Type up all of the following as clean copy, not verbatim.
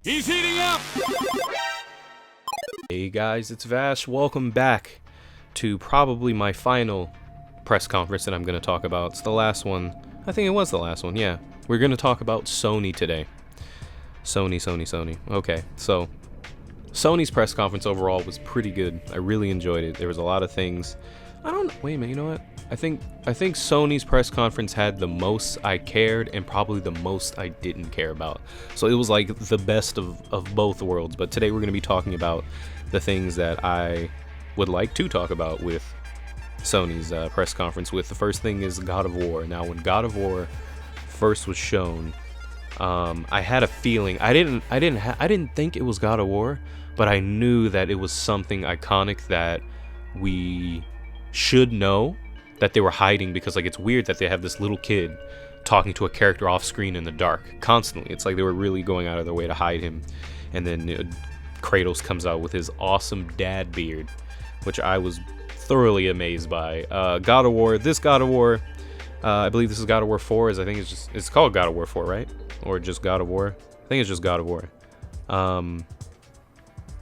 He's heating up! Hey guys, it's Vash. Welcome back to probably my final press conference that I'm going to talk about. It's the last one. I think it was the last one, yeah. We're going to talk about Sony today. Sony. Okay, so Sony's press conference overall was pretty good. I really enjoyed it. There was a lot of things. Wait a minute, you know what? I think Sony's press conference had the most I cared and probably the most I didn't care about. So it was like the best of both worlds. But today we're going to be talking about the things that I would like to talk about with Sony's press conference. With the first thing is God of War. Now, when God of War first was shown, I had a feeling. I didn't think it was God of War, but I knew that it was something iconic that we should know that they were hiding, because like it's weird that they have this little kid talking to a character off screen in the dark constantly. It's like they were really going out of their way to hide him. And then Kratos comes out with his awesome dad beard, which I was thoroughly amazed by. God of War, I believe this is God of War 4. It's called God of War 4, right? Or just God of War? I think it's just God of War.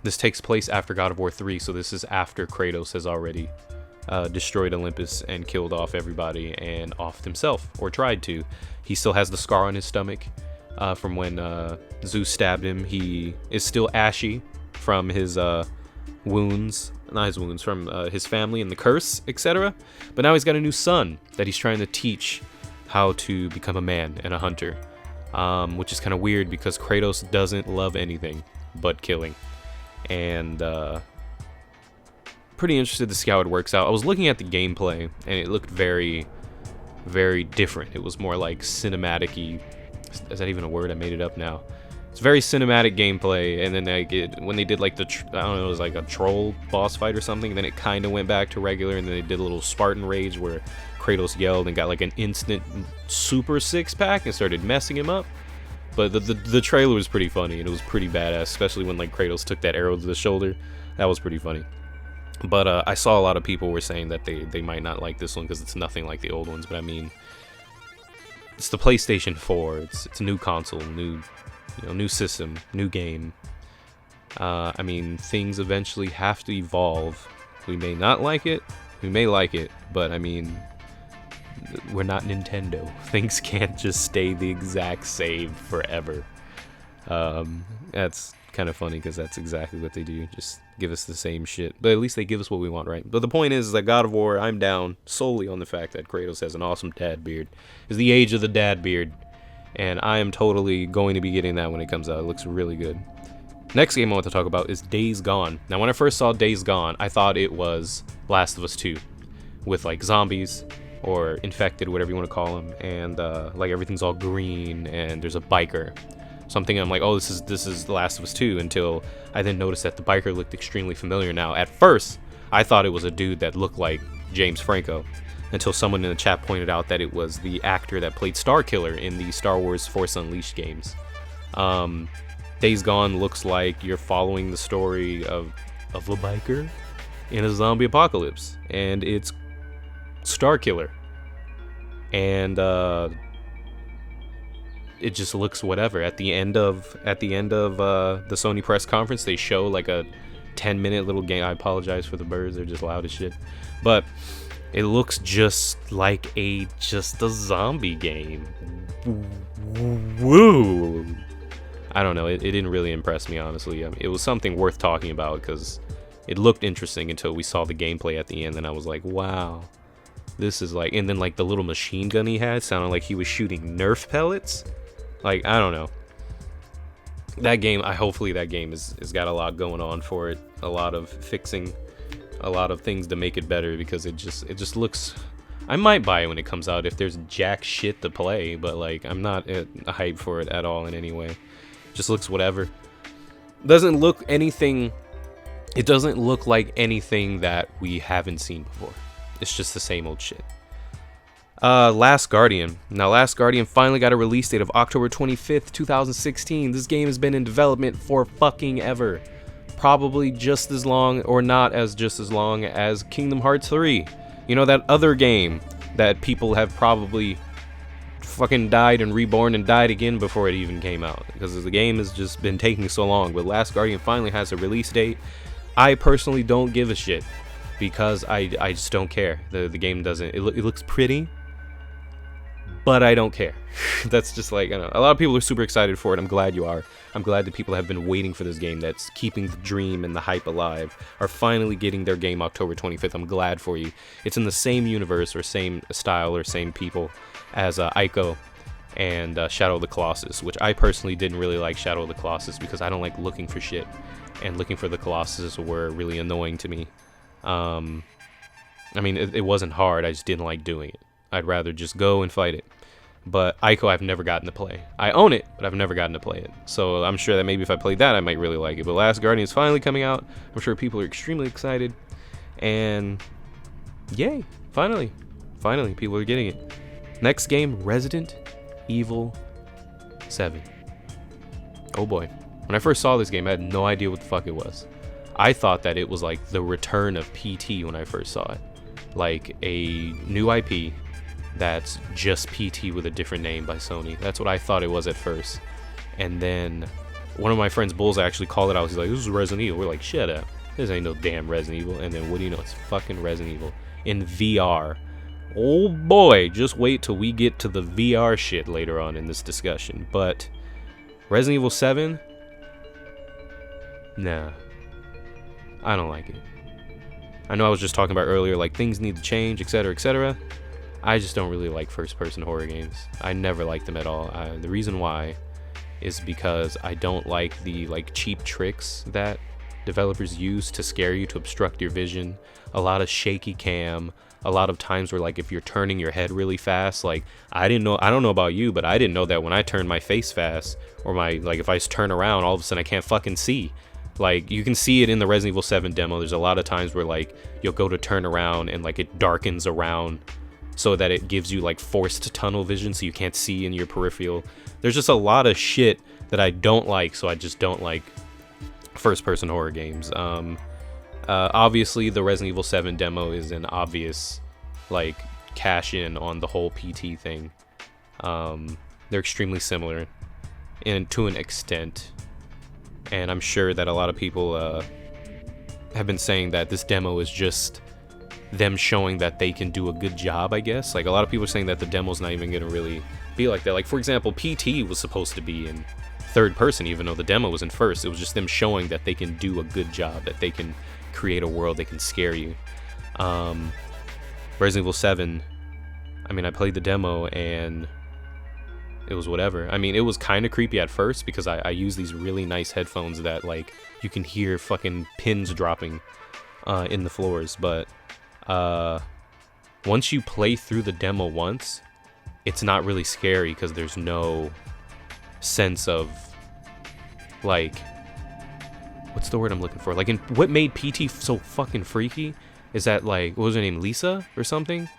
This takes place after God of War 3, so this is after Kratos has already destroyed Olympus and killed off everybody and offed himself, or tried to. He still has the scar on his stomach from when Zeus stabbed him. He is still ashy from his wounds, not his wounds, from his family and the curse, etc. But now he's got a new son that he's trying to teach how to become a man and a hunter, which is kind of weird because Kratos doesn't love anything but killing. And pretty interested to see how it works out. I was looking at the gameplay and it looked very, very different. It was more like cinematic-y. Is that even a word? I made it up now. It's very cinematic gameplay, and then when they did like I don't know, it was like a troll boss fight or something, and then it kind of went back to regular, and then they did a little Spartan rage where Kratos yelled and got like an instant super six-pack and started messing him up. But the trailer was pretty funny, and it was pretty badass, especially when like Kratos took that arrow to the shoulder. That was pretty funny. But I saw a lot of people were saying that they might not like this one because it's nothing like the old ones. But I mean, it's the PlayStation 4. It's a new console, new system, new game. I mean, things eventually have to evolve. We may not like it, we may like it, but I mean, we're not Nintendo. Things can't just stay the exact same forever. That's kind of funny because that's exactly what they do. Just give us the same shit. But at least they give us what we want, right? But the point is that God of War, I'm down solely on the fact that Kratos has an awesome dad beard. It's the age of the dad beard. And I am totally going to be getting that when it comes out. It looks really good. Next game I want to talk about is Days Gone. Now, when I first saw Days Gone, I thought it was Last of Us 2. With like zombies or infected, whatever you want to call them. And like everything's all green and there's a biker. Something I'm like, oh, this is The Last of Us 2, until I then noticed that the biker looked extremely familiar. Now, at first, I thought it was a dude that looked like James Franco, until someone in the chat pointed out that it was the actor that played Starkiller in the Star Wars Force Unleashed games. Days Gone looks like you're following the story of a biker in a zombie apocalypse, and it's Starkiller. And it just looks whatever. At the end of the Sony press conference, they show like a 10-minute little game. I apologize for the birds; they're just loud as shit. But it looks just like a zombie game. Woo! I don't know. It didn't really impress me, honestly. It was something worth talking about because it looked interesting until we saw the gameplay at the end, and I was like, wow. This is like, and then like the little machine gun he had sounded like he was shooting Nerf pellets. Like, I don't know. That game, hopefully that game has got a lot going on for it. A lot of fixing, a lot of things to make it better, because it just looks. I might buy it when it comes out if there's jack shit to play, but like I'm not hyped for it at all in any way. It just looks whatever. Doesn't look anything. It doesn't look like anything that we haven't seen before. It's just the same old shit. Last Guardian. Now, Last Guardian finally got a release date of October 25th, 2016. This game has been in development for fucking ever. Probably just as long, or not as just as long, as Kingdom Hearts 3. You know, that other game that people have probably fucking died and reborn and died again before it even came out, because the game has just been taking so long. But Last Guardian finally has a release date. I personally don't give a shit, because I just don't care. The game doesn't, it looks pretty, but I don't care. That's just like, I know, a lot of people are super excited for it. I'm glad you are. I'm glad that people have been waiting for this game that's keeping the dream and the hype alive are finally getting their game October 25th. I'm glad for you. It's in the same universe or same style or same people as Ico and Shadow of the Colossus, which I personally didn't really like Shadow of the Colossus because I don't like looking for shit, and looking for the Colossus were really annoying to me. I mean, it wasn't hard, I just didn't like doing it. I'd rather just go and fight it. But Ico I've never gotten to play. I own it, but I've never gotten to play it. So I'm sure that maybe if I played that, I might really like it. But Last Guardian is finally coming out. I'm sure people are extremely excited. And yay, finally. Finally, people are getting it. Next game, Resident Evil 7. Oh boy. When I first saw this game, I had no idea what the fuck it was. I thought that it was like the return of PT when I first saw it. Like a new IP that's just PT with a different name by Sony. That's what I thought it was at first. And then one of my friends, Bulls, actually called it out. He's like, this is Resident Evil. We're like, shut up. This ain't no damn Resident Evil. And then what do you know? It's fucking Resident Evil in VR. Oh boy, just wait till we get to the VR shit later on in this discussion. But Resident Evil 7? Nah. I don't like it. I know I was just talking about earlier, like things need to change, etc., etc. I just don't really like first-person horror games. I never liked them at all. The reason why is because I don't like the cheap tricks that developers use to scare you, to obstruct your vision. A lot of shaky cam. A lot of times where if you're turning your head really fast, I don't know about you, but I didn't know that when I turn my face fast, or if I turn around, all of a sudden I can't fucking see. You can see it in the Resident Evil 7 demo. There's a lot of times where you'll go to turn around and it darkens around so that it gives you forced tunnel vision so you can't see in your peripheral. There's just a lot of shit that I don't like, so I just don't like first-person horror games. Obviously the Resident Evil 7 demo is an obvious cash in on the whole PT thing. They're extremely similar and to an extent, and I'm sure that a lot of people have been saying that this demo is just them showing that they can do a good job, I guess. A lot of people are saying that the demo's not even gonna really be like that. For example, PT was supposed to be in third person, even though the demo was in first. It was just them showing that they can do a good job, that they can create a world, they can scare you. Resident Evil 7, I mean, I played the demo and it was whatever. I mean, it was kind of creepy at first because I use these really nice headphones that you can hear fucking pins dropping in the floors. But once you play through the demo once, it's not really scary because there's no sense of what's the word I'm looking for? What made PT so fucking freaky is that what was her name, Lisa or something?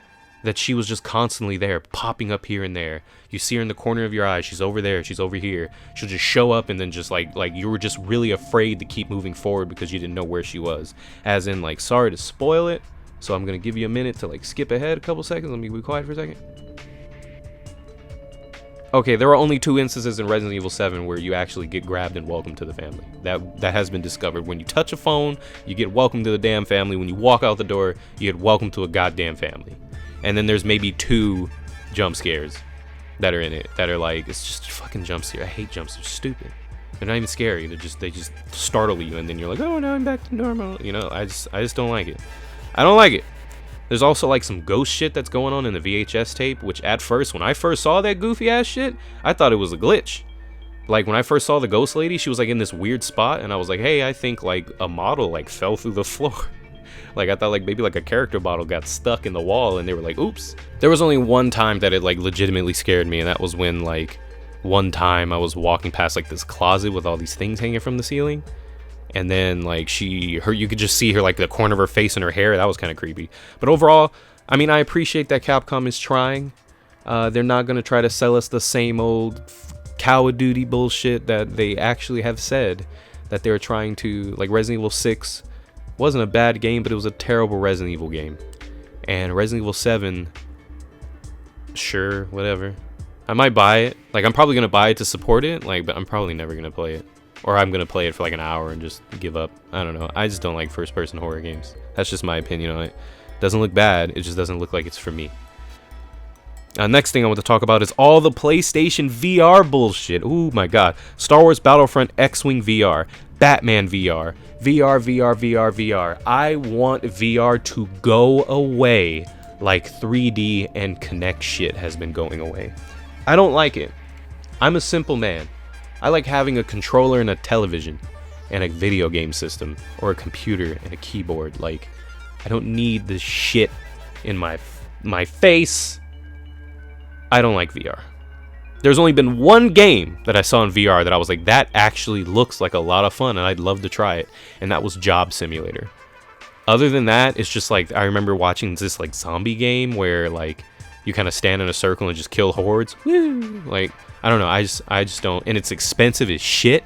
That she was just constantly there, popping up here and there. You see her in the corner of your eye. She's over there. She's over here. She'll just show up and then just you were just really afraid to keep moving forward because you didn't know where she was. As in sorry to spoil it, so I'm gonna give you a minute to skip ahead a couple seconds. Let me be quiet for a second. Okay, there are only 2 instances in Resident Evil 7 where you actually get grabbed and welcomed to the family. That has been discovered. When you touch a phone, you get welcomed to the damn family. When you walk out the door, you get welcomed to a goddamn family. And then there's maybe 2 jump scares that are in it that are it's just fucking jump scare. I hate jump scares. They're stupid. They're not even scary. They just startle you, and then you're like, oh, now I'm back to normal. You know, I just don't like it. I don't like it. There's also some ghost shit that's going on in the VHS tape, which at first, when I first saw that goofy ass shit, I thought it was a glitch. When I first saw the ghost lady, she was in this weird spot, and I was like, hey, I think a model fell through the floor. I thought maybe a character model got stuck in the wall, and they were like, oops. There was only one time that it legitimately scared me, and that was when one time I was walking past this closet with all these things hanging from the ceiling. And then you could just see her the corner of her face and her hair. That was kind of creepy. But overall, I mean, I appreciate that Capcom is trying. They're not going to try to sell us the same old Call of Duty bullshit that they actually have said that they're trying to. Resident Evil 6 wasn't a bad game, but it was a terrible Resident Evil game. And Resident Evil 7, sure, whatever. I might buy it. Like, I'm probably gonna buy it to support it. Like, but I'm probably never gonna play it. Or I'm gonna play it for like an hour and just give up. I don't know. I just don't like first-person horror games. That's just my opinion on it. Doesn't look bad. It just doesn't look like it's for me. Next thing I want to talk about is all the PlayStation VR bullshit. Oh my god. Star Wars Battlefront X-Wing VR. Batman VR. VR. I want VR to go away like 3D and Kinect shit has been going away. I don't like it. I'm a simple man. I like having a controller and a television and a video game system or a computer and a keyboard. Like, I don't need this shit in my face. I don't like VR. There's only been one game that I saw in VR that I was like, that actually looks like a lot of fun and I'd love to try it, and that was Job Simulator. Other than that, it's just like, I remember watching this like zombie game where like you kind of stand in a circle and just kill hordes. Woo! Like, I don't know, I just don't, and it's expensive as shit.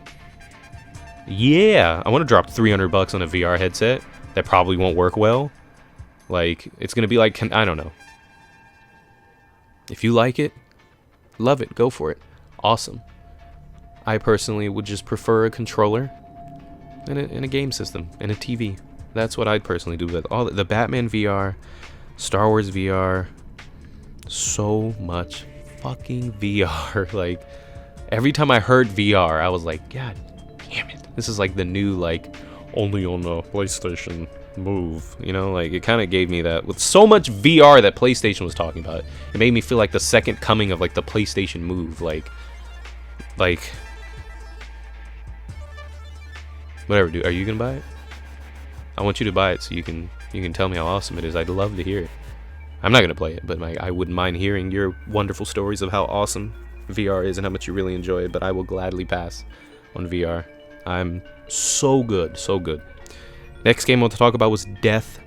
Yeah, I want to drop $300 on a VR headset that probably won't work well. Like, it's gonna be like, I don't know. If you like it, love it, go for it. Awesome. I personally would just prefer a controller and a game system and a TV. That's what I'd personally do with all the Batman VR, Star Wars VR, so much fucking VR. Like, every time I heard VR, I was like, God damn it. This is like the new, like, only on the PlayStation move, you know? Like, it kind of gave me that with so much VR that PlayStation was talking about. It made me feel like the second coming of like the PlayStation move. Like whatever, dude. Are you gonna buy it? I want you to buy it so you can tell me how awesome it is. I'd love to hear it. I'm not gonna play it, but I wouldn't mind hearing your wonderful stories of how awesome VR is and how much you really enjoy it. But I will gladly pass on VR. I'm so good. Next game I want to talk about was Death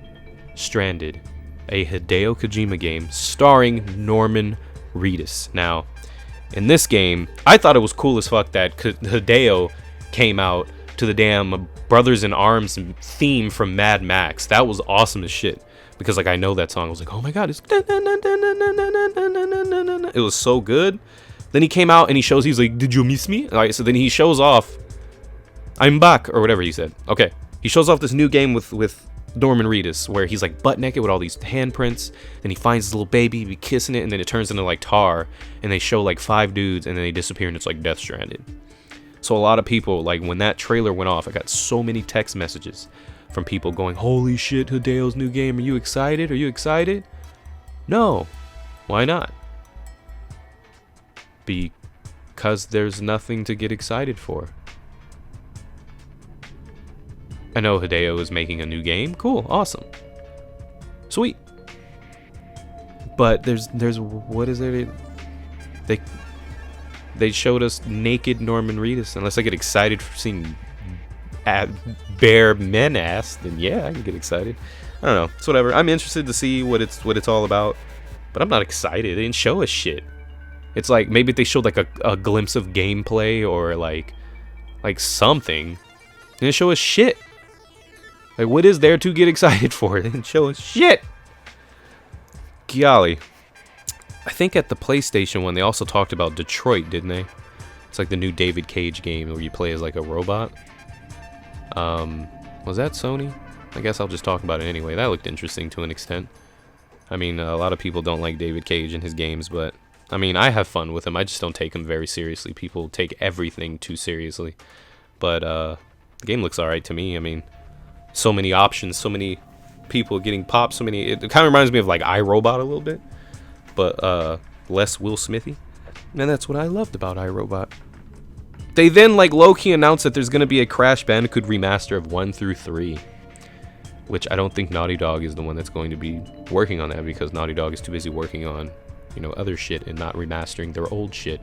Stranded, a Hideo Kojima game starring Norman Reedus. Now, in this game, I thought it was cool as fuck that Hideo came out to the damn Brothers in Arms theme from Mad Max. That was awesome as shit. Because, like, I know that song. I was like, oh my god, it was so good. Then he came out and he's like, did you miss me? Alright, so then he shows off, I'm back, or whatever he said. Okay. He shows off this new game with Norman Reedus where he's like butt naked with all these handprints. Then he finds his little baby, be kissing it, and then it turns into like tar. And they show like 5 dudes, and then they disappear, and it's like Death Stranded. So a lot of people, like, when that trailer went off, I got so many text messages from people going, holy shit, Hideo's new game, are you excited? Are you excited? No. Why not? Because there's nothing to get excited for. I know Hideo is making a new game. Cool, awesome, sweet. But there's what is it? They showed us naked Norman Reedus. Unless I get excited for seeing bare men ass, then yeah, I can get excited. I don't know. It's whatever. I'm interested to see what it's all about, but I'm not excited. They didn't show us shit. It's like maybe they showed like a glimpse of gameplay or like something. They didn't show us shit. Like, what is there to get excited for? They didn't show us shit. Golly. I think at the PlayStation one, they also talked about Detroit, didn't they? It's like the new David Cage game where you play as like a robot. Was that Sony? I guess I'll just talk about it anyway. That looked interesting to an extent. I mean, a lot of people don't like David Cage and his games, but I mean, I have fun with him. I just don't take him very seriously. People take everything too seriously. But the game looks alright to me. I mean, so many options, so many people getting popped, so many. It kind of reminds me of like iRobot a little bit, but less Will Smithy. And that's what I loved about iRobot. They then like low-key announced that there's gonna be a Crash Bandicoot remaster of 1 through 3, which I don't think Naughty Dog is the one that's going to be working on that, because Naughty Dog is too busy working on, you know, other shit and not remastering their old shit.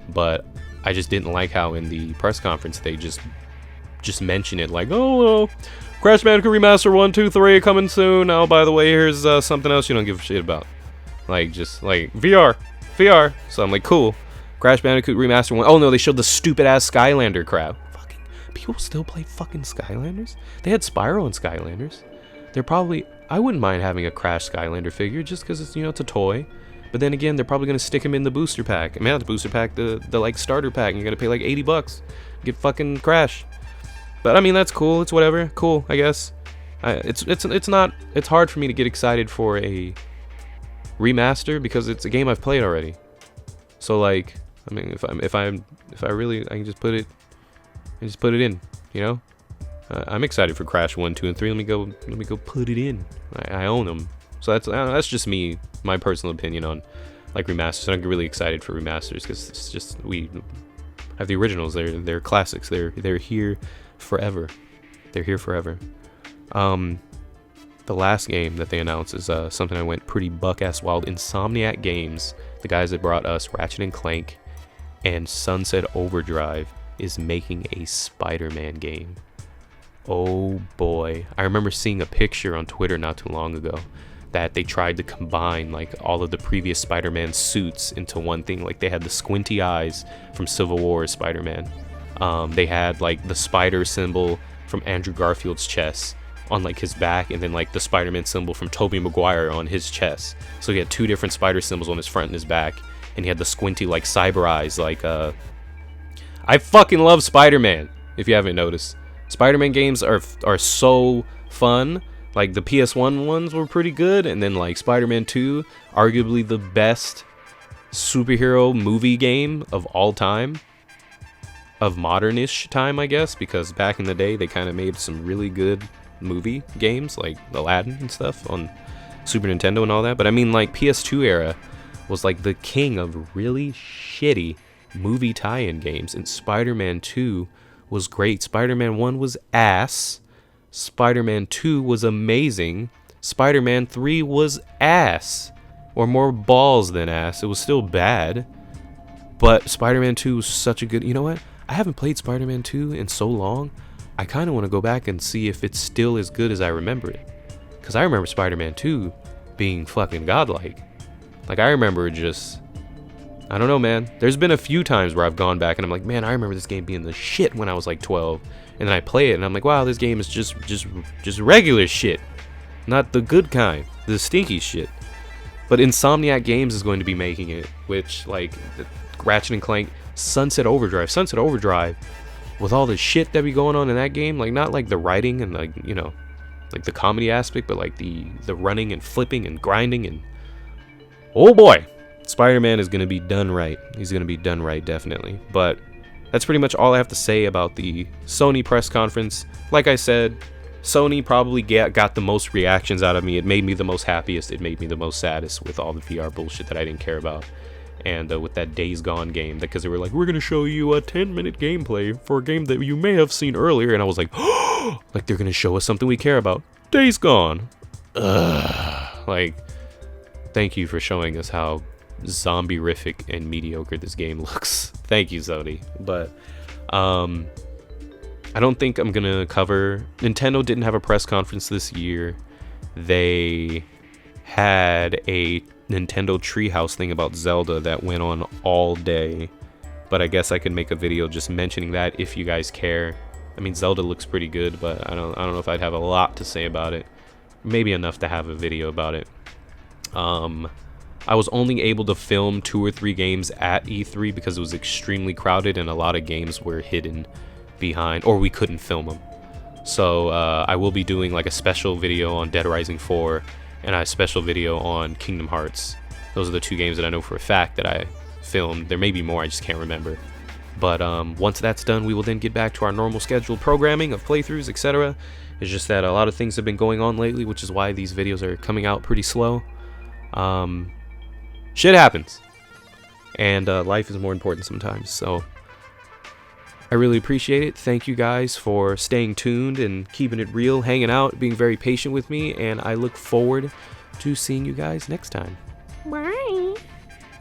But I just didn't like how in the press conference they just mention it like, oh well, Crash Bandicoot Remaster 1, 2, 3 coming soon. Oh, by the way, here's something else you don't give a shit about. Like, just like VR. So I'm like, cool. Crash Bandicoot Remaster 1. Oh no, they showed the stupid ass Skylander crap. Fucking people still play fucking Skylanders? They had Spyro and Skylanders. They're probably, I wouldn't mind having a Crash Skylander figure just because it's, you know, it's a toy. But then again, they're probably gonna stick him in the booster pack. I mean, not the booster pack, the like starter pack. And you're gonna pay like $80, get fucking Crash. But I mean, that's cool. It's whatever. Cool, I guess. It's hard for me to get excited for a remaster because it's a game I've played already. So like, I mean, if I really, I can just put it in, you know. I'm excited for Crash 1, 2, and 3. Let me go put it in. I own them. So that's just me, my personal opinion on like remasters. I'm really excited for remasters because it's just, we have the originals. They're classics. They're here forever. They're here forever. The last game that they announced is something I went pretty buck-ass wild. Insomniac Games, the guys that brought us Ratchet and Clank and Sunset Overdrive, is making a Spider-Man game. Oh boy. I remember seeing a picture on Twitter not too long ago that they tried to combine like all of the previous Spider-Man suits into one thing. Like they had the squinty eyes from Civil War Spider-Man. They had like the spider symbol from Andrew Garfield's chest on like his back, and then like the Spider-Man symbol from Tobey Maguire on his chest. So he had two different spider symbols on his front and his back, and he had the squinty like cyber eyes. Like I fucking love Spider-Man, if you haven't noticed. Spider-Man games are so fun. Like the PS1 ones were pretty good, and then like Spider-Man 2, arguably the best superhero movie game of all time. Of modern-ish time, I guess, because back in the day they kind of made some really good movie games like Aladdin and stuff on Super Nintendo and all that. But I mean, like PS2 era was like the king of really shitty movie tie-in games, and Spider-Man 2 was great. Spider-Man 1 was ass. Spider-Man 2 was amazing. Spider-Man 3 was ass, or more balls than ass. It was still bad, but Spider-Man 2 was such a good, you know what, I haven't played Spider-Man 2 in so long. I kind of want to go back and see if it's still as good as I remember it, because I remember Spider-Man 2 being fucking godlike. Like I remember just, I don't know, man. There's been a few times where I've gone back and I'm like, man, I remember this game being the shit when I was like 12. And then I play it and I'm like, wow, this game is just regular shit. Not the good kind, the stinky shit. But Insomniac Games is going to be making it, which like Ratchet and Clank, Sunset Overdrive, with all the shit that be going on in that game, like not like the writing and like, you know, like the comedy aspect, but like the running and flipping and grinding, and oh boy, Spider-Man is going to be done right. He's going to be done right, definitely. But that's pretty much all I have to say about the Sony press conference. Like I said, Sony probably got the most reactions out of me. It made me the most happiest. It made me the most saddest with all the VR bullshit that I didn't care about. And with that Days Gone game, because they were like, we're going to show you a 10-minute gameplay for a game that you may have seen earlier. And I was like, oh, like they're going to show us something we care about. Days Gone. Ugh. Like, thank you for showing us how zombie-rific and mediocre this game looks. Thank you, Sony. But I don't think I'm gonna cover. Nintendo didn't have a press conference this year. They had a Nintendo Treehouse thing about Zelda that went on all day, but I guess I could make a video just mentioning that if you guys care. I mean, Zelda looks pretty good, but I don't know if I'd have a lot to say about it. Maybe enough to have a video about it. I was only able to film 2 or 3 games at E3 because it was extremely crowded and a lot of games were hidden behind, or we couldn't film them. So I will be doing like a special video on Dead Rising 4 and a special video on Kingdom Hearts. Those are the 2 games that I know for a fact that I filmed. There may be more, I just can't remember. But once that's done, we will then get back to our normal scheduled programming of playthroughs, etc. It's just that a lot of things have been going on lately, which is why these videos are coming out pretty slow. Shit happens, and life is more important sometimes, so I really appreciate it. Thank you guys for staying tuned and keeping it real, hanging out, being very patient with me, and I look forward to seeing you guys next time.